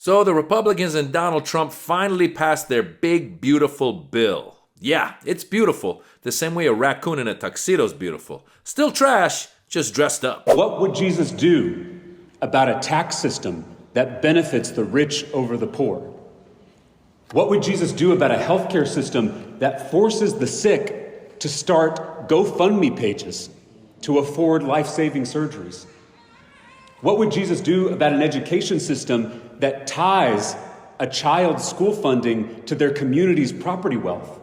So the Republicans and Donald Trump finally passed their big, beautiful bill. Yeah, it's beautiful, the same way a raccoon in a tuxedo is beautiful. Still trash, just dressed up. What would Jesus do about a tax system that benefits the rich over the poor? What would Jesus do about a healthcare system that forces the sick to start GoFundMe pages to afford life-saving surgeries? What would Jesus do about an education system that ties a child's school funding to their community's property wealth?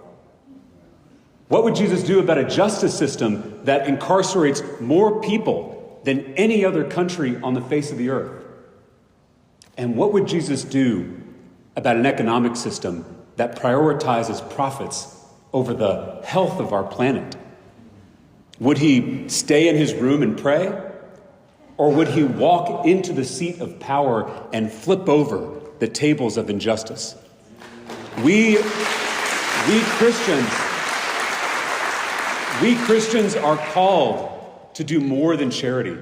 What would Jesus do about a justice system that incarcerates more people than any other country on the face of the earth? And what would Jesus do about an economic system that prioritizes profits over the health of our planet? Would he stay in his room and pray? Or would he walk into the seat of power and flip over the tables of injustice? We Christians are called to do more than charity.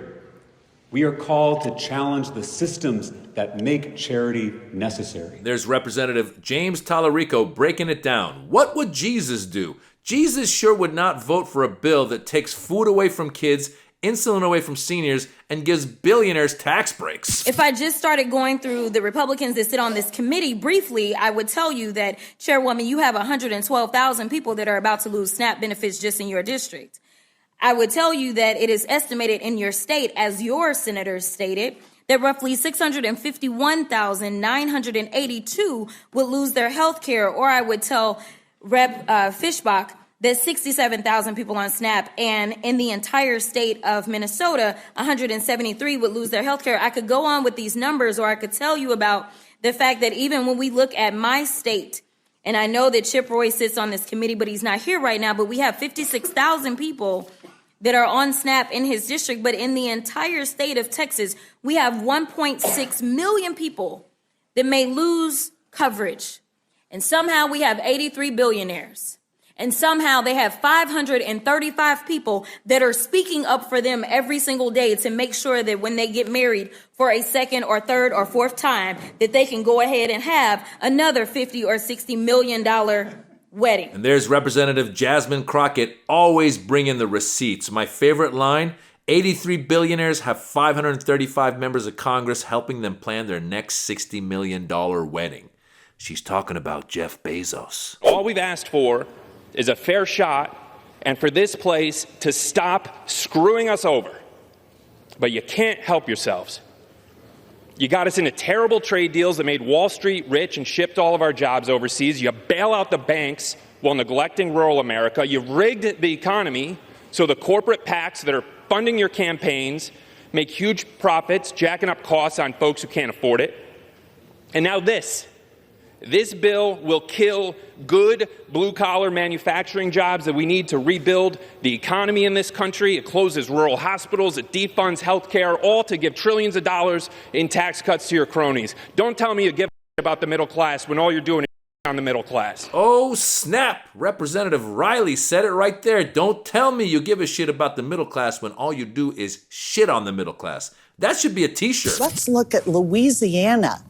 We are called to challenge the systems that make charity necessary. There's Representative James Talarico breaking it down. What would Jesus do? Jesus sure would not vote for a bill that takes food away from kids, insulin away from seniors, and gives billionaires tax breaks. If I just started going through the Republicans that sit on this committee briefly, I would tell you that, Chairwoman, you have 112,000 people that are about to lose SNAP benefits just in your district. I would tell you that it is estimated in your state, as your senators stated, that roughly 651,982 would lose their health care. Or I would tell Rep. Fishbach that 67,000 people on SNAP, and in the entire state of Minnesota, 173 would lose their health care. I could go on with these numbers, or I could tell you about the fact that even when we look at my state, and I know that Chip Roy sits on this committee, but he's not here right now, but we have 56,000 people that are on SNAP in his district. But in the entire state of Texas, we have 1.6 million people that may lose coverage. And somehow we have 83 billionaires. And somehow they have 535 people that are speaking up for them every single day to make sure that when they get married for a second or third or fourth time, that they can go ahead and have another $50 or $60 million wedding. And there's Representative Jasmine Crockett, always bringing the receipts. My favorite line, 83 billionaires have 535 members of Congress helping them plan their next $60 million wedding. She's talking about Jeff Bezos. All we've asked for is a fair shot and for this place to stop screwing us over. But you can't help yourselves. You got us into terrible trade deals that made Wall Street rich and shipped all of our jobs overseas. You bail out the banks while neglecting rural America. You rigged the economy so the corporate PACs that are funding your campaigns make huge profits, jacking up costs on folks who can't afford it. And now this bill will kill good blue-collar manufacturing jobs that we need to rebuild the economy in this country. It closes rural hospitals, it defunds health care, all to give trillions of dollars in tax cuts to your cronies. Don't tell me you give a about the middle class when all you're doing is on the middle class. Oh, snap! Representative Riley said it right there. Don't tell me you give a shit about the middle class when all you do is shit on the middle class. That should be a t-shirt. Let's look at Louisiana.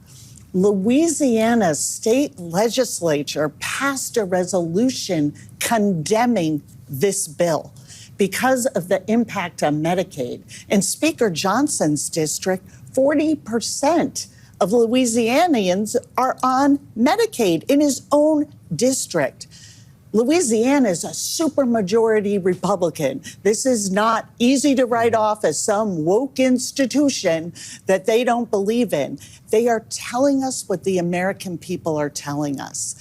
Louisiana's state legislature passed a resolution condemning this bill because of the impact on Medicaid. In Speaker Johnson's district, 40% of Louisianians are on Medicaid in his own district. Louisiana is a supermajority Republican. This is not easy to write off as some woke institution that they don't believe in. They are telling us what the American people are telling us,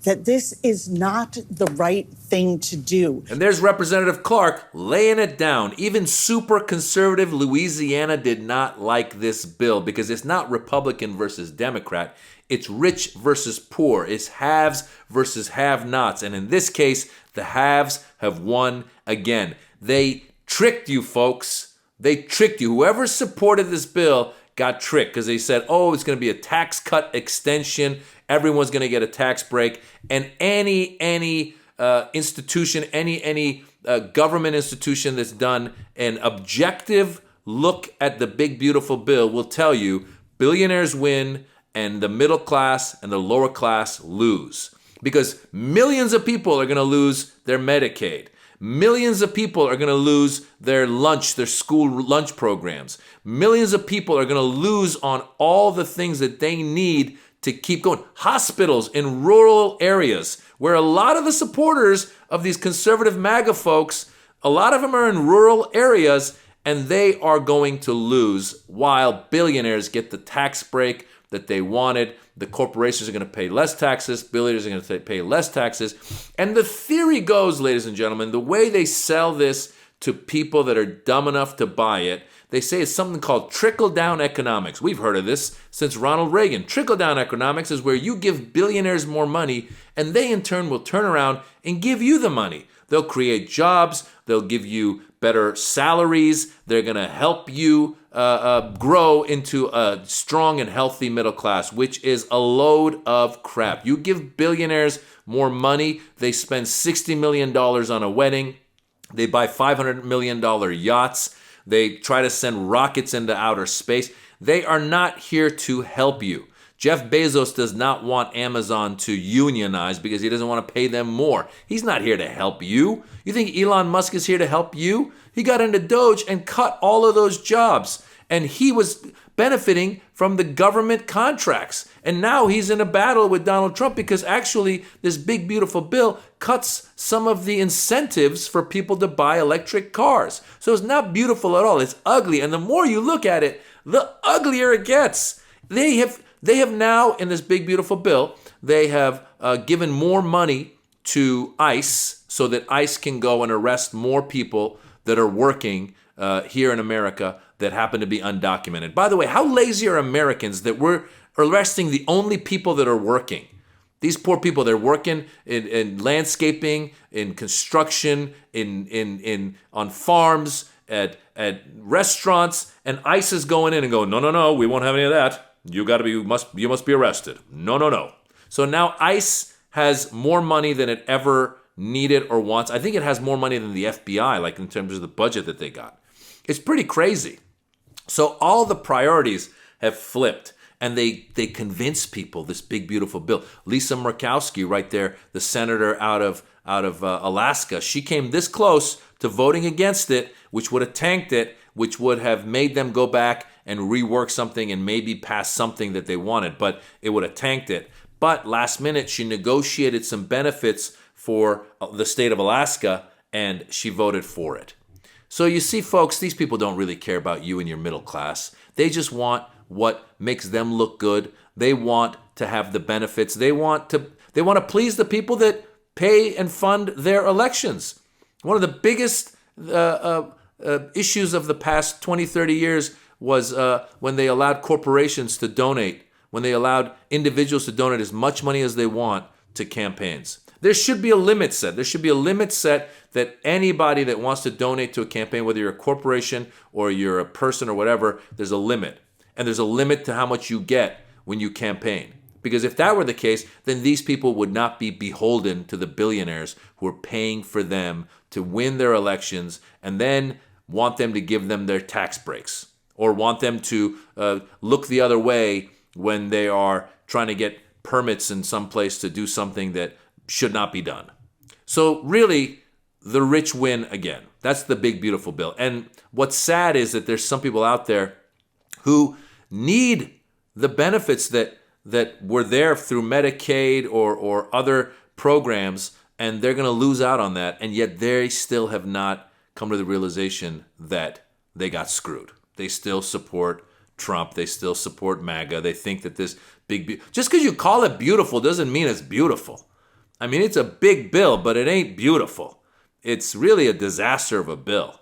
that this is not the right thing to do. And there's Representative Clark laying it down. Even super conservative Louisiana did not like this bill because it's not Republican versus Democrat. It's rich versus poor. It's haves versus have-nots. And in this case, the haves have won again. They tricked you, folks. They tricked you. Whoever supported this bill got tricked because they said, oh, it's going to be a tax cut extension. Everyone's going to get a tax break. And any institution, any government institution that's done an objective look at the big, beautiful bill will tell you billionaires win and the middle class and the lower class lose. Because millions of people are going to lose their Medicaid. Millions of people are going to lose their school lunch programs. Millions of people are going to lose on all the things that they need to keep going. Hospitals in rural areas where a lot of the supporters of these conservative MAGA folks, a lot of them are in rural areas, and they are going to lose while billionaires get the tax break that they wanted. The corporations are going to pay less taxes. Billionaires are going to pay less taxes. And the theory goes, ladies and gentlemen, the way they sell this to people that are dumb enough to buy it, they say it's something called trickle-down economics. We've heard of this since Ronald Reagan. Trickle-down economics is where you give billionaires more money, and they in turn will turn around and give you the money. They'll create jobs. They'll give you better salaries. They're going to help you grow into a strong and healthy middle class, which is a load of crap. You give billionaires more money. They spend $60 million on a wedding. They buy $500 million yachts. They try to send rockets into outer space. They are not here to help you. Jeff Bezos does not want Amazon to unionize because he doesn't want to pay them more. He's not here to help you. You think Elon Musk is here to help you? He got into Doge and cut all of those jobs. And he was benefiting from the government contracts. And now he's in a battle with Donald Trump because actually this big, beautiful bill cuts some of the incentives for people to buy electric cars. So it's not beautiful at all. It's ugly. And the more you look at it, the uglier it gets. They have now, in this big, beautiful bill, they have given more money to ICE so that ICE can go and arrest more people that are working here in America that happen to be undocumented. By the way, how lazy are Americans that we're arresting the only people that are working? These poor people, they're working in landscaping, in construction, on farms, at restaurants, and ICE is going in and going, no, we won't have any of that. You must be arrested. No. So now ICE has more money than it ever needed or wants. I think it has more money than the FBI, like in terms of the budget that they got. It's pretty crazy. So all the priorities have flipped, and they convince people this big, beautiful bill. Lisa Murkowski, right there, the senator out of Alaska, she came this close to voting against it, which would have tanked it, which would have made them go back and rework something and maybe pass something that they wanted, but it would have tanked it. But last minute, she negotiated some benefits for the state of Alaska, and she voted for it. So you see, folks, these people don't really care about you and your middle class. They just want what makes them look good. They want to have the benefits. They want to please the people that pay and fund their elections. One of the biggest issues of the past 20, 30 years was when they allowed corporations to donate, when they allowed individuals to donate as much money as they want to campaigns. There should be a limit set. There should be a limit set that anybody that wants to donate to a campaign, whether you're a corporation or you're a person or whatever, there's a limit. And there's a limit to how much you get when you campaign. Because if that were the case, then these people would not be beholden to the billionaires who are paying for them to win their elections and then want them to give them their tax breaks or want them to look the other way when they are trying to get permits in some place to do something that should not be done. So really, the rich win again. That's the big, beautiful bill. And what's sad is that there's some people out there who need the benefits that were there through Medicaid or other programs, and they're going to lose out on that, and yet they still have not come to the realization that they got screwed. They still support Trump. They still support MAGA. They think that this just because you call it beautiful doesn't mean it's beautiful. I mean, it's a big bill, but it ain't beautiful. It's really a disaster of a bill.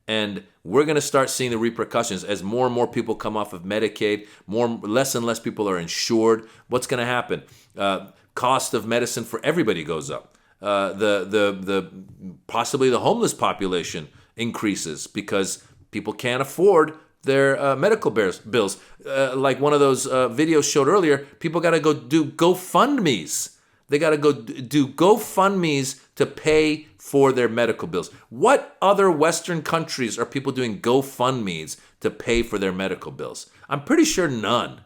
And we're going to start seeing the repercussions as more and more people come off of Medicaid, less and less people are insured. What's going to happen? Cost of medicine for everybody goes up. Possibly the homeless population increases because people can't afford their medical bills. Like one of those videos showed earlier, people got to go do GoFundMes. They got to go do GoFundMes to pay for their medical bills. What other Western countries are people doing GoFundMes to pay for their medical bills? I'm pretty sure none.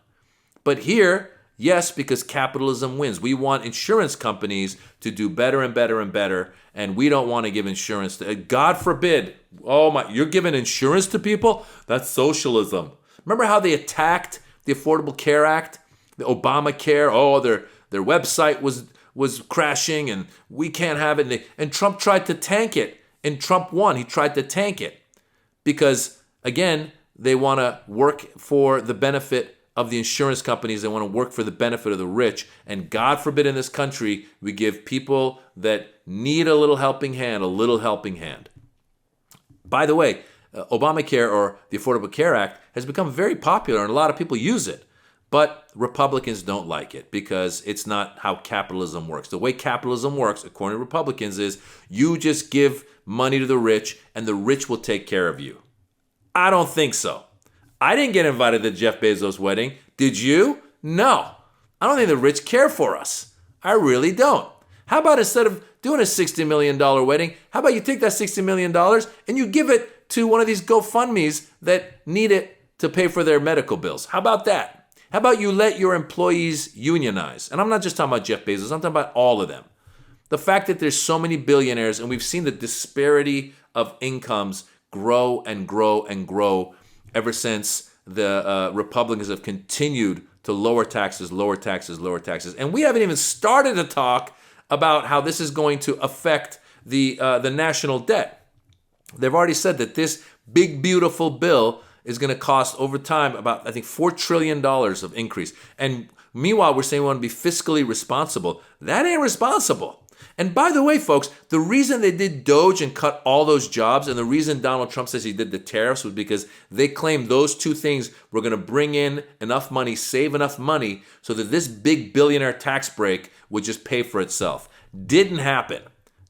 But here, yes, because capitalism wins. We want insurance companies to do better and better and better, and we don't want to give insurance to, God forbid, oh my, you're giving insurance to people? That's socialism. Remember how they attacked the Affordable Care Act, the Obamacare? Oh, their website was crashing and we can't have it. And Trump tried to tank it. And Trump won. He tried to tank it because, again, they want to work for the benefit of the insurance companies. They want to work for the benefit of the rich. And God forbid in this country, we give people that need a little helping hand, a little helping hand. By the way, Obamacare, or the Affordable Care Act, has become very popular and a lot of people use it. But Republicans don't like it because it's not how capitalism works. The way capitalism works, according to Republicans, is you just give money to the rich and the rich will take care of you. I don't think so. I didn't get invited to Jeff Bezos' wedding. Did you? No. I don't think the rich care for us. I really don't. How about instead of doing a $60 million wedding, how about you take that $60 million and you give it to one of these GoFundMes that need it to pay for their medical bills? How about that? How about you let your employees unionize? And I'm not just talking about Jeff Bezos, I'm talking about all of them. The fact that there's so many billionaires and we've seen the disparity of incomes grow and grow and grow ever since the Republicans have continued to lower taxes, lower taxes, lower taxes. And we haven't even started to talk about how this is going to affect the national debt. They've already said that this big, beautiful bill is going to cost over time about, I think, $4 trillion of increase. And meanwhile, we're saying we want to be fiscally responsible. That ain't responsible. And by the way, folks, the reason they did Doge and cut all those jobs, and the reason Donald Trump says he did the tariffs, was because they claimed those two things were going to bring in enough money, save enough money, so that this big billionaire tax break would just pay for itself. Didn't happen.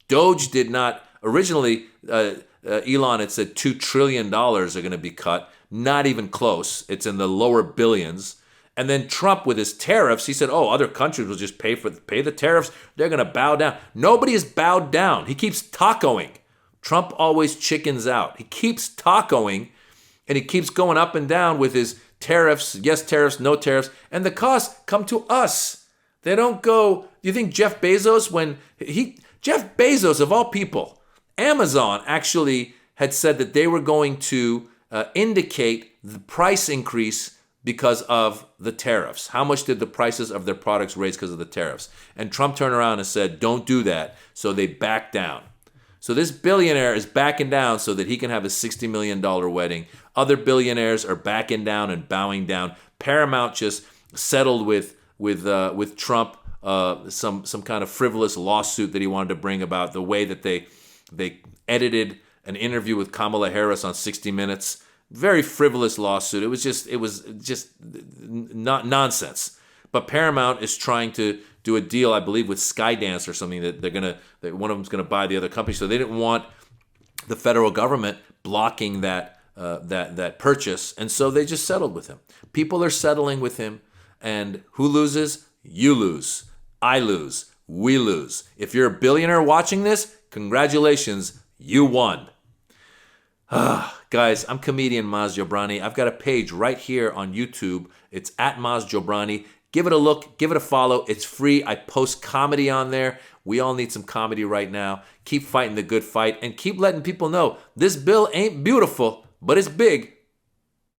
Doge did not. Originally, Elon had said $2 trillion are going to be cut. Not even close. It's in the lower billions. And then Trump, with his tariffs, he said, oh, other countries will just pay the tariffs. They're going to bow down. Nobody has bowed down. He keeps tacoing. Trump always chickens out. He keeps tacoing, and he keeps going up and down with his tariffs, yes tariffs, no tariffs, and the costs come to us. They don't go, do you think Jeff Bezos, Jeff Bezos, of all people, Amazon actually had said that they were going to indicate the price increase because of the tariffs. How much did the prices of their products raise because of the tariffs? And Trump turned around and said, don't do that. So they backed down. So this billionaire is backing down so that he can have a $60 million wedding. Other billionaires are backing down and bowing down. Paramount just settled with Trump some kind of frivolous lawsuit that he wanted to bring about the way that they edited an interview with Kamala Harris on 60 Minutes. Very frivolous lawsuit. It was just not nonsense. But Paramount is trying to do a deal, I believe, with Skydance or something that one of them's gonna buy the other company. So they didn't want the federal government blocking that purchase, and so they just settled with him. People are settling with him, and who loses? You lose. I lose. We lose. If you're a billionaire watching this, congratulations, you won. Guys, I'm comedian Maz Jobrani. I've got a page right here on YouTube. It's at Maz Jobrani. Give it a look. Give it a follow. It's free. I post comedy on there. We all need some comedy right now. Keep fighting the good fight and keep letting people know this bill ain't beautiful, but it's big.